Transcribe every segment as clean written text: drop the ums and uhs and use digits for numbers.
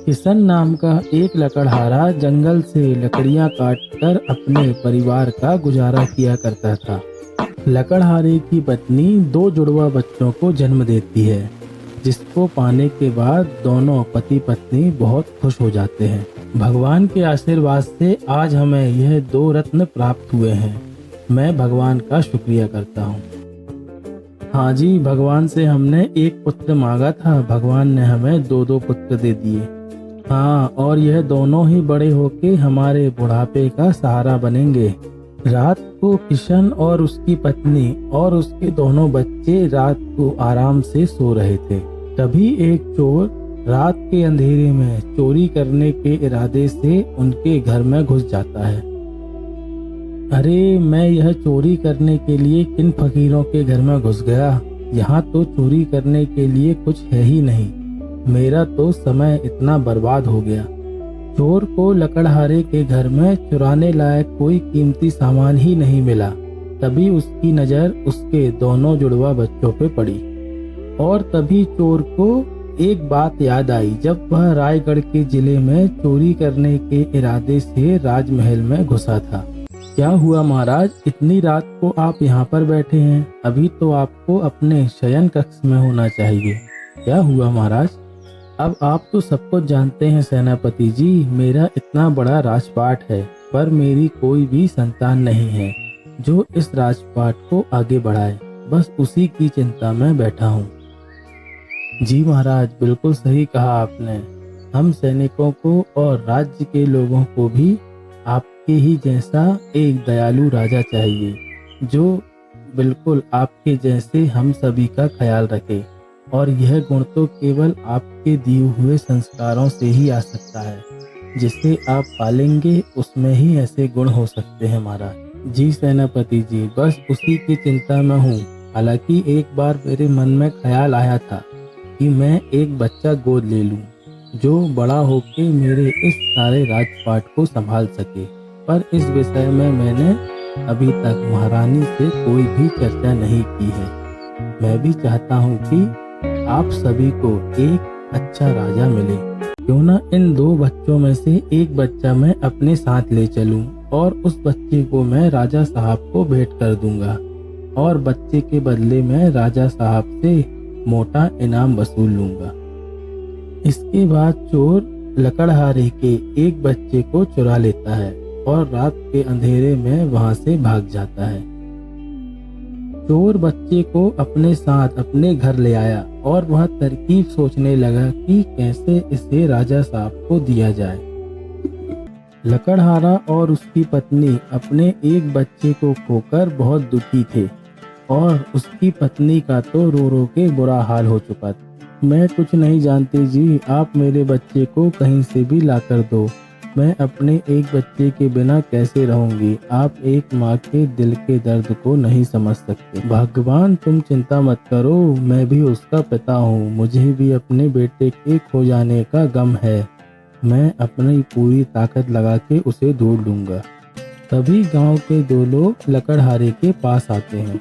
किशन नाम का एक लकड़हारा जंगल से लकड़ियां काटकर अपने परिवार का गुजारा किया करता था। लकड़हारे की पत्नी दो जुड़वा बच्चों को जन्म देती है, जिसको पाने के बाद दोनों पति पत्नी बहुत खुश हो जाते हैं। भगवान के आशीर्वाद से आज हमें यह दो रत्न प्राप्त हुए हैं। मैं भगवान का शुक्रिया करता हूँ। हाँ जी, भगवान से हमने एक पुत्र मांगा था, भगवान ने हमें दो दो पुत्र दे दिए। हाँ, और यह दोनों ही बड़े होके हमारे बुढ़ापे का सहारा बनेंगे। रात को किशन और उसकी पत्नी और उसके दोनों बच्चे रात को आराम से सो रहे थे। तभी एक चोर रात के अंधेरे में चोरी करने के इरादे से उनके घर में घुस जाता है। अरे, मैं यह चोरी करने के लिए किन फकीरों के घर में घुस गया? यहाँ तो चोरी करने के लिए कुछ है ही नहीं। मेरा तो समय इतना बर्बाद हो गया। चोर को लकड़हारे के घर में चुराने लायक कोई कीमती सामान ही नहीं मिला। तभी उसकी नजर उसके दोनों जुड़वा बच्चों पे पड़ी और तभी चोर को एक बात याद आई। जब वह रायगढ़ के जिले में चोरी करने के इरादे से राजमहल में घुसा था। क्या हुआ महाराज, इतनी रात को आप यहाँ पर बैठे हैं? अभी तो आपको अपने शयन कक्ष में होना चाहिए। क्या हुआ महाराज? अब आप तो सब कुछ जानते हैं सेनापति जी, मेरा इतना बड़ा राजपाट है, पर मेरी कोई भी संतान नहीं है जो इस राजपाट को आगे बढ़ाए। बस उसी की चिंता में बैठा हूँ। जी महाराज, बिल्कुल सही कहा आपने। हम सैनिकों को और राज्य के लोगों को भी आपके ही जैसा एक दयालु राजा चाहिए, जो बिल्कुल आपके जैसे हम सभी का ख्याल रखे। और यह गुण तो केवल आपके दिए हुए संस्कारों से ही आ सकता है। जिसे आप पालेंगे उसमें ही ऐसे गुण हो सकते हैं महाराज। जी सेनापति जी, बस उसी की चिंता में हूँ। हालांकि एक बार मेरे मन में ख्याल आया था कि मैं एक बच्चा गोद ले लूँ, जो बड़ा होके मेरे इस सारे राजपाट को संभाल सके। पर इस विषय में मैंने अभी तक महारानी से कोई भी चर्चा नहीं की है। मैं भी चाहता हूँ कि आप सभी को एक अच्छा राजा मिले। क्यों ना इन दो बच्चों में से एक बच्चा मैं अपने साथ ले चलूं और उस बच्चे को मैं राजा साहब को भेंट कर दूंगा और बच्चे के बदले में राजा साहब से मोटा इनाम वसूल लूंगा। इसके बाद चोर लकड़हारे के एक बच्चे को चुरा लेता है और रात के अंधेरे में वहां से भाग जाता है। चोर बच्चे को अपने साथ अपने घर ले आया और वह तरकीब सोचने लगा कि कैसे इसे राजा साहब को दिया जाए। लकड़हारा और उसकी पत्नी अपने एक बच्चे को खोकर बहुत दुखी थे और उसकी पत्नी का तो रो रो के बुरा हाल हो चुका था। मैं कुछ नहीं जानती जी, आप मेरे बच्चे को कहीं से भी ला कर दो। मैं अपने एक बच्चे के बिना कैसे रहूंगी? आप एक माँ के दिल के दर्द को नहीं समझ सकते। भगवान, तुम चिंता मत करो, मैं भी उसका पिता हूँ। मुझे भी अपने बेटे के खो जाने का गम है। मैं अपनी पूरी ताकत लगा के उसे ढूंढ लूंगा। तभी गांव के दो लोग लकड़हारे के पास आते हैं।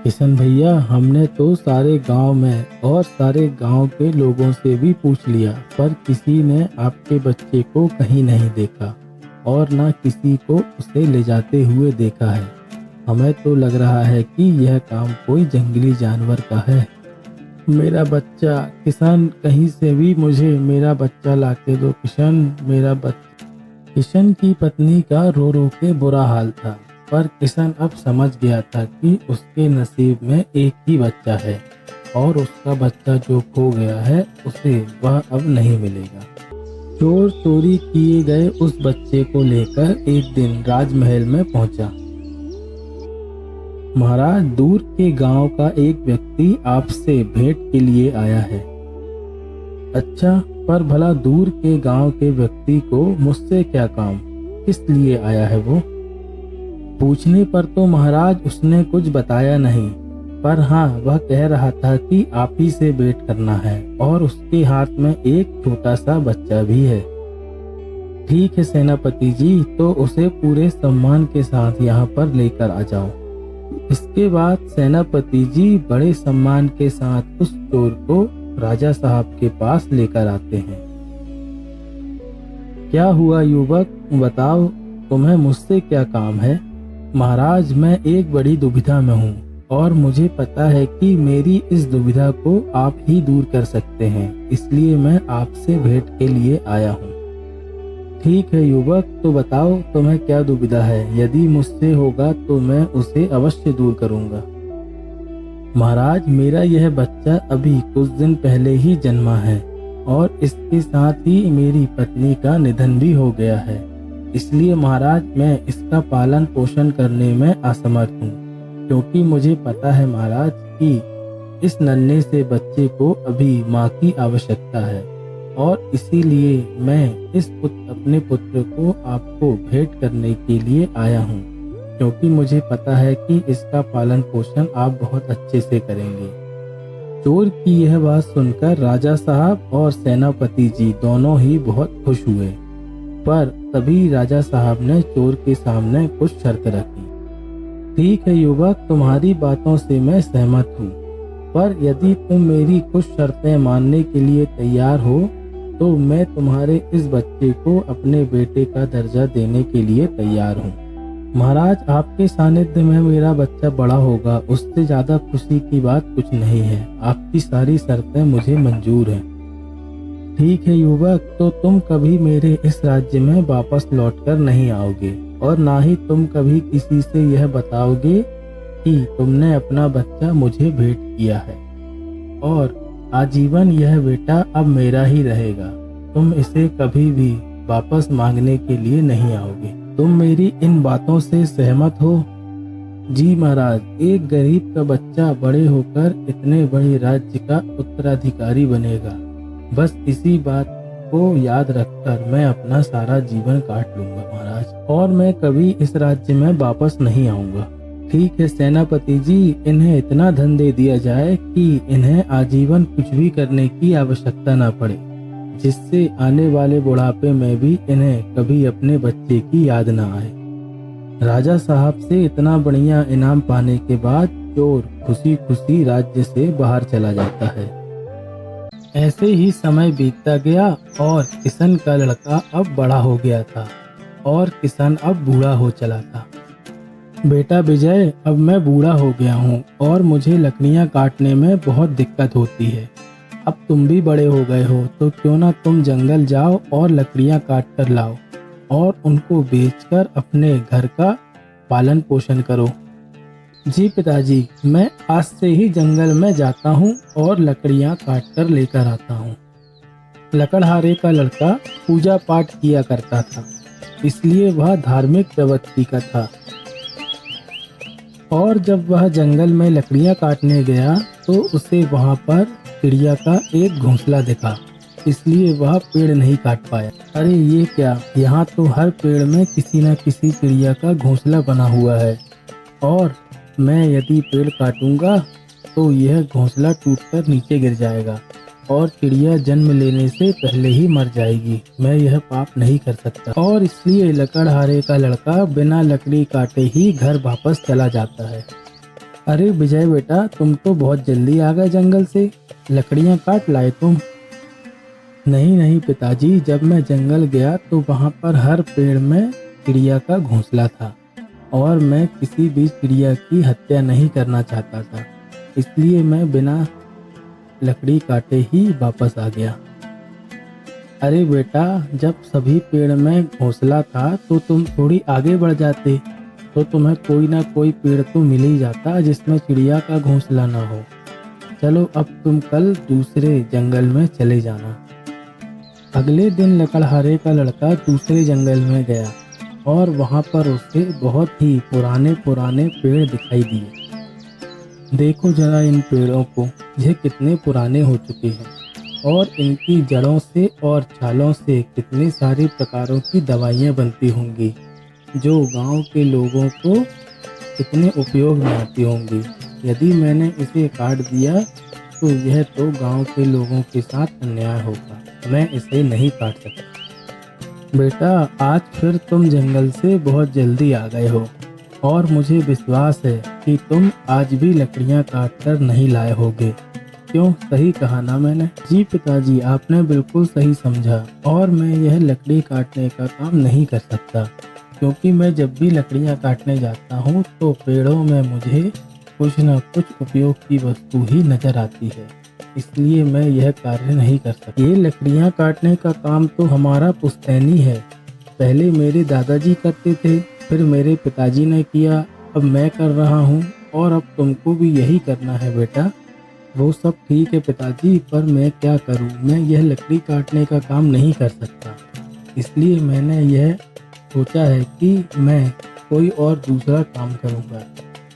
किशन भैया, हमने तो सारे गांव में और सारे गांव के लोगों से भी पूछ लिया, पर किसी ने आपके बच्चे को कहीं नहीं देखा और ना किसी को उसे ले जाते हुए देखा है। हमें तो लग रहा है कि यह काम कोई जंगली जानवर का है। मेरा बच्चा किशन, कहीं से भी मुझे मेरा बच्चा लाके दो किशन, मेरा बच्चा। किशन की पत्नी का रो रो के बुरा हाल था, पर किशन अब समझ गया था कि उसके नसीब में एक ही बच्चा है और उसका बच्चा जो खो गया है उसे वह अब नहीं मिलेगा। चोर चोरी किए गए उस बच्चे को लेकर एक दिन राजमहल में पहुंचा। महाराज, दूर के गांव का एक व्यक्ति आपसे भेंट के लिए आया है। अच्छा, पर भला दूर के गांव के व्यक्ति को मुझसे क्या काम? किस लिए आया है वो? पूछने पर तो महाराज उसने कुछ बताया नहीं, पर हाँ, वह कह रहा था कि आप ही से भेंट करना है और उसके हाथ में एक छोटा सा बच्चा भी है। ठीक है सेनापति जी, तो उसे पूरे सम्मान के साथ यहाँ पर लेकर आ जाओ। इसके बाद सेनापति जी बड़े सम्मान के साथ उस चोर को राजा साहब के पास लेकर आते हैं। क्या हुआ युवक, बताओ तुम्हें मुझसे क्या काम है? महाराज, मैं एक बड़ी दुविधा में हूँ और मुझे पता है कि मेरी इस दुविधा को आप ही दूर कर सकते हैं, इसलिए मैं आपसे भेंट के लिए आया हूँ। ठीक है युवक, तो बताओ तुम्हें क्या दुविधा है। यदि मुझसे होगा तो मैं उसे अवश्य दूर करूँगा। महाराज, मेरा यह बच्चा अभी कुछ दिन पहले ही जन्मा है और इसके साथ ही मेरी पत्नी का निधन भी हो गया है। इसलिए महाराज, मैं इसका पालन पोषण करने में असमर्थ हूँ, क्योंकि मुझे पता है महाराज कि इस नन्हे से बच्चे को अभी माँ की आवश्यकता है और इसीलिए मैं अपने पुत्र को आपको भेंट करने के लिए आया हूँ, क्योंकि मुझे पता है कि इसका पालन पोषण आप बहुत अच्छे से करेंगे। चोर की यह बात सुनकर राजा साहब और सेनापति जी दोनों ही बहुत खुश हुए, पर तभी राजा साहब ने चोर के सामने कुछ शर्त रखी। ठीक है युवक, तुम्हारी बातों से मैं सहमत हूँ, पर यदि तुम मेरी कुछ शर्तें मानने के लिए तैयार हो तो मैं तुम्हारे इस बच्चे को अपने बेटे का दर्जा देने के लिए तैयार हूँ। महाराज, आपके सानिध्य में मेरा बच्चा बड़ा होगा, उससे ज्यादा खुशी की बात कुछ नहीं है। आपकी सारी शर्तें मुझे मंजूर हैं। ठीक है युवक, तो तुम कभी मेरे इस राज्य में वापस लौटकर नहीं आओगे और ना ही तुम कभी किसी से यह बताओगे कि तुमने अपना बच्चा मुझे भेंट किया है और आजीवन यह बेटा अब मेरा ही रहेगा। तुम इसे कभी भी वापस मांगने के लिए नहीं आओगे। तुम मेरी इन बातों से सहमत हो? जी महाराज, एक गरीब का बच्चा बड़े होकर इतने बड़े राज्य का उत्तराधिकारी बनेगा। बस इसी बात को याद रखकर मैं अपना सारा जीवन काट लूंगा महाराज, और मैं कभी इस राज्य में वापस नहीं आऊंगा। ठीक है सेनापति जी, इन्हें इतना धन दे दिया जाए कि इन्हें आजीवन कुछ भी करने की आवश्यकता न पड़े, जिससे आने वाले बुढ़ापे में भी इन्हें कभी अपने बच्चे की याद न आए। राजा साहब से इतना बढ़िया इनाम पाने के बाद चोर खुशी खुशी राज्य से बाहर चला जाता है। ऐसे ही समय बीतता गया और किशन का लड़का अब बड़ा हो गया था और किशन अब बूढ़ा हो चला था। बेटा विजय, अब मैं बूढ़ा हो गया हूँ और मुझे लकड़ियाँ काटने में बहुत दिक्कत होती है। अब तुम भी बड़े हो गए हो, तो क्यों ना तुम जंगल जाओ और लकड़ियाँ काट कर लाओ और उनको बेचकर अपने घर का पालन पोषण करो। जी पिताजी, मैं आज से ही जंगल में जाता हूँ और लकड़ियाँ काट कर लेकर आता हूँ। लकड़हारे का लड़का पूजा पाठ किया करता था, इसलिए वह धार्मिक प्रवृत्ति का था, और जब वह जंगल में लकड़ियाँ काटने गया तो उसे वहाँ पर चिड़िया का एक घोंसला दिखा, इसलिए वह पेड़ नहीं काट पाया। अरे ये क्या, यहाँ तो हर पेड़ में किसी न किसी चिड़िया का घोंसला बना हुआ है और मैं यदि पेड़ काटूंगा तो यह घोंसला टूटकर नीचे गिर जाएगा और चिड़िया जन्म लेने से पहले ही मर जाएगी। मैं यह पाप नहीं कर सकता, और इसलिए लकड़हारे का लड़का बिना लकड़ी काटे ही घर वापस चला जाता है। अरे विजय बेटा, तुम तो बहुत जल्दी आ गए जंगल से, लकड़ियाँ काट लाए तुम? नहीं नहीं पिताजी, जब मैं जंगल गया तो वहाँ पर हर पेड़ में चिड़िया का घोंसला था और मैं किसी भी चिड़िया की हत्या नहीं करना चाहता था, इसलिए मैं बिना लकड़ी काटे ही वापस आ गया। अरे बेटा, जब सभी पेड़ में घोंसला था तो तुम थोड़ी आगे बढ़ जाते, तो तुम्हें कोई ना कोई पेड़ तो मिल ही जाता जिसमें चिड़िया का घोंसला ना हो। चलो अब तुम कल दूसरे जंगल में चले जाना। अगले दिन लकड़हारे का लड़का दूसरे जंगल में गया और वहाँ पर उसे बहुत ही पुराने पुराने पेड़ दिखाई दिए। देखो जरा इन पेड़ों को, यह कितने पुराने हो चुके हैं और इनकी जड़ों से और छालों से कितनी सारी प्रकारों की दवाइयाँ बनती होंगी, जो गांव के लोगों को कितने उपयोग में आती होंगी। यदि मैंने इसे काट दिया तो यह तो गांव के लोगों के साथ अन्याय होगा, मैं इसे नहीं काट सकता। बेटा, आज फिर तुम जंगल से बहुत जल्दी आ गए हो और मुझे विश्वास है कि तुम आज भी लकड़ियां काट कर नहीं लाए होगे। क्यों, सही कहा ना मैंने? जी पिताजी, आपने बिल्कुल सही समझा। और मैं यह लकड़ी काटने का काम नहीं कर सकता, क्योंकि मैं जब भी लकड़ियाँ काटने जाता हूँ तो पेड़ों में मुझे कुछ न कुछ उपयोग की वस्तु ही नजर आती है, इसलिए मैं यह कार्य नहीं कर सकता। ये लकड़ियाँ काटने का काम तो हमारा पुश्तैनी है। पहले मेरे दादाजी करते थे, फिर मेरे पिताजी ने किया, अब मैं कर रहा हूँ और अब तुमको भी यही करना है बेटा। वो सब ठीक है पिताजी, पर मैं क्या करूँ? मैं यह लकड़ी काटने का काम नहीं कर सकता, इसलिए मैंने यह सोचा है कि मैं कोई और दूसरा काम करूँगा,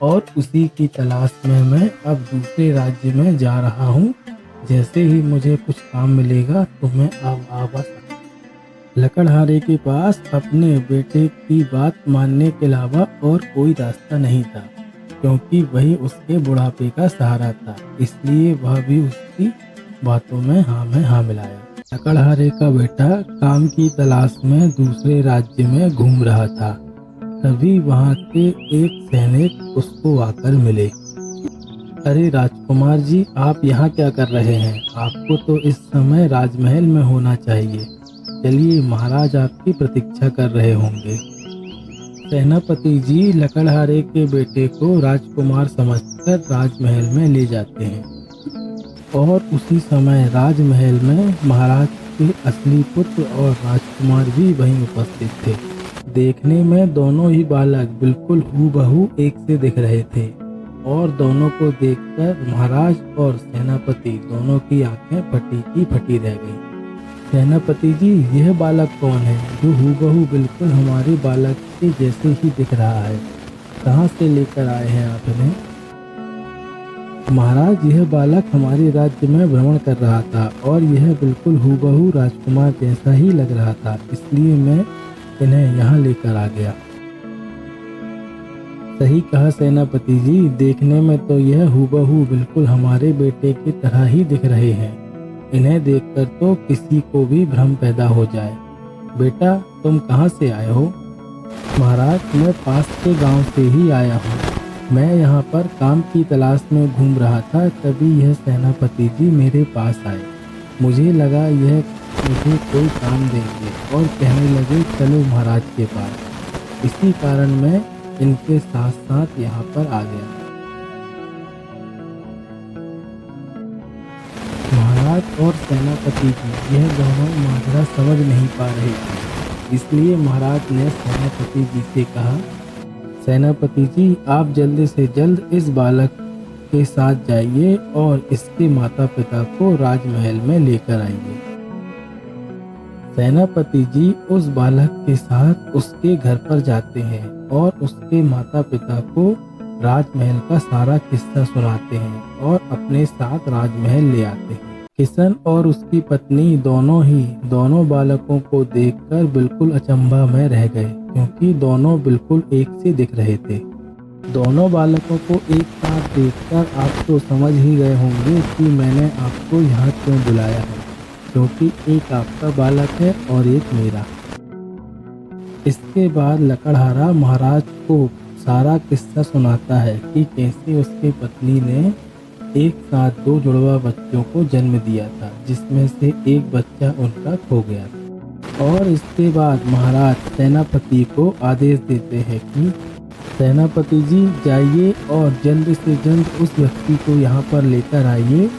और उसी की तलाश में मैं अब दूसरे राज्य में जा रहा हूँ। जैसे ही मुझे कुछ काम मिलेगा तो मैं अब वापस। लकड़हारे के पास अपने बेटे की बात मानने के अलावा और कोई रास्ता नहीं था, क्योंकि वही उसके बुढ़ापे का सहारा था, इसलिए वह भी उसकी बातों में हाँ मिलाया। लकड़हारे का बेटा काम की तलाश में दूसरे राज्य में घूम रहा था। तभी वहाँ के एक सैनिक उसको आकर मिले। अरे राजकुमार जी, आप यहाँ क्या कर रहे हैं? आपको तो इस समय राजमहल में होना चाहिए। चलिए, महाराज आपकी प्रतीक्षा कर रहे होंगे। सेनापति जी लकड़हारे के बेटे को राजकुमार समझकर राजमहल में ले जाते हैं, और उसी समय राजमहल में महाराज के असली पुत्र और राजकुमार भी वहीं उपस्थित थे। देखने में दोनों ही बालक बिल्कुल हूबहू एक से दिख रहे थे, और दोनों को देखकर महाराज और सेनापति दोनों की आंखें फटी की फटी रह गईं। सेनापति जी, यह बालक कौन है जो हूबहू बिल्कुल हमारे बालक के जैसे ही दिख रहा है? कहाँ से लेकर आए हैं आप इन्हें? महाराज, यह बालक हमारे राज्य में भ्रमण कर रहा था और यह बिल्कुल हूबहू राजकुमार जैसा ही लग रहा था, इसलिए मैं इन्हें यहाँ लेकर आ गया। सही कहा सेनापति जी, देखने में तो यह हूबहू बिल्कुल हमारे बेटे की तरह ही दिख रहे हैं। इन्हें देखकर तो किसी को भी भ्रम पैदा हो जाए। बेटा, तुम कहाँ से आए हो? महाराज, मैं पास के गांव से ही आया हूँ। मैं यहाँ पर काम की तलाश में घूम रहा था, तभी यह सेनापति जी मेरे पास आए। मुझे लगा यह मुझे कोई काम देंगे और कहने लगे चलो महाराज के पास। इसी कारण मैं इनके साथ साथ यहाँ पर आ गया। महाराज और सेनापति जी यह दोनों माजरा समझ नहीं पा रहे थे, इसलिए महाराज ने सेनापति जी से कहा, सेनापति जी, आप जल्द से जल्द इस बालक के साथ जाइए और इसके माता पिता को राजमहल में लेकर आइए। सेनापति जी उस बालक के साथ उसके घर पर जाते हैं और उसके माता पिता को राजमहल का सारा किस्सा सुनाते हैं और अपने साथ राजमहल ले आते हैं। किशन और उसकी पत्नी दोनों बालकों को देखकर बिल्कुल अचंभा में रह गए, क्योंकि दोनों बिल्कुल एक से दिख रहे थे। दोनों बालकों को एक साथ देखकर आप तो समझ ही गए होंगे कि मैंने आपको यहाँ क्यों बुलाया है, क्योंकि एक आपका बालक है और एक मेरा। इसके बाद लकड़हारा महाराज को सारा किस्सा सुनाता है कि कैसे उसकी पत्नी ने एक साथ 2 जुड़वा बच्चों को जन्म दिया था, जिसमें से एक बच्चा उनका खो गया था। और इसके बाद महाराज सेनापति को आदेश देते हैं कि सेनापति जी जाइए और जल्द से जल्द उस व्यक्ति को यहाँ पर लेकर आइए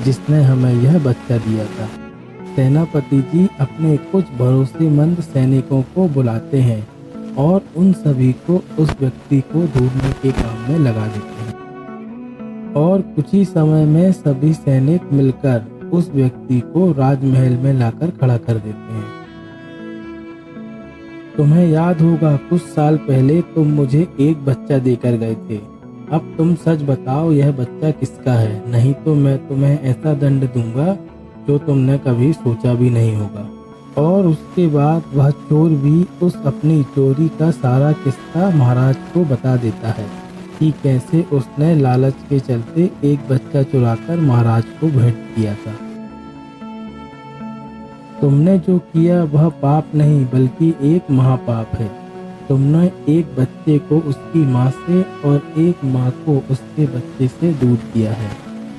जिसने हमें यह बच्चा दिया था। सेनापति जी अपने कुछ भरोसेमंद सैनिकों को बुलाते हैं और उन सभी को उस व्यक्ति को ढूंढने के काम में लगा देते हैं, और कुछ ही समय में सभी सैनिक मिलकर उस व्यक्ति को राजमहल में लाकर खड़ा कर देते हैं। तुम्हें याद होगा कुछ साल पहले तुम मुझे एक बच्चा देकर गए थे। अब तुम सच बताओ यह बच्चा किसका है, नहीं तो मैं तुम्हें ऐसा दंड दूंगा जो तुमने कभी सोचा भी नहीं होगा। और उसके बाद वह चोर भी उस अपनी चोरी का सारा किस्सा महाराज को बता देता है कि कैसे उसने लालच के चलते एक बच्चा चुराकर महाराज को भेंट किया था। तुमने जो किया वह पाप नहीं बल्कि एक महापाप है। तुमने एक बच्चे को उसकी माँ से और एक माँ को उसके बच्चे से दूर किया है।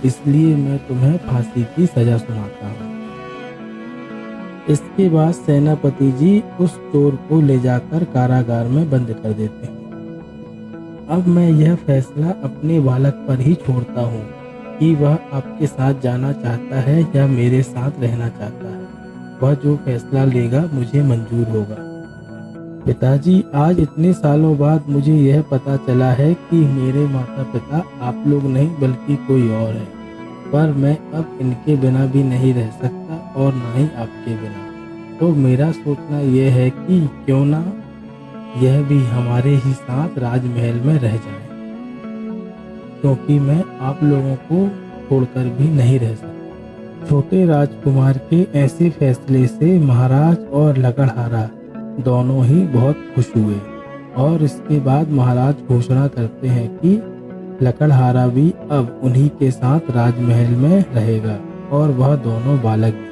इसलिए मैं तुम्हें फांसी की सजा सुनाता हूँ। इसके बाद सेनापति जी उस चोर को ले जाकर कारागार में बंद कर देते हैं। अब मैं यह फैसला अपने बालक पर ही छोड़ता हूँ कि वह आपके साथ जाना चाहता है या मेरे साथ रहना चाहता है। वह जो फैसला लेगा मुझे मंजूर होगा। पिताजी, आज इतने सालों बाद मुझे यह पता चला है कि मेरे माता पिता आप लोग नहीं बल्कि कोई और है, पर मैं अब इनके बिना भी नहीं रह सकता और ना ही आपके बिना। तो मेरा सोचना यह है कि क्यों ना यह भी हमारे ही साथ राजमहल में रह जाए, क्योंकि मैं आप लोगों को छोड़कर भी नहीं रह सकता। छोटे राजकुमार के ऐसे फैसले से महाराज और लकड़हारा दोनों ही बहुत खुश हुए और इसके बाद महाराज घोषणा करते हैं कि लकड़हारा भी अब उन्हीं के साथ राजमहल में रहेगा और वह दोनों बालक भी।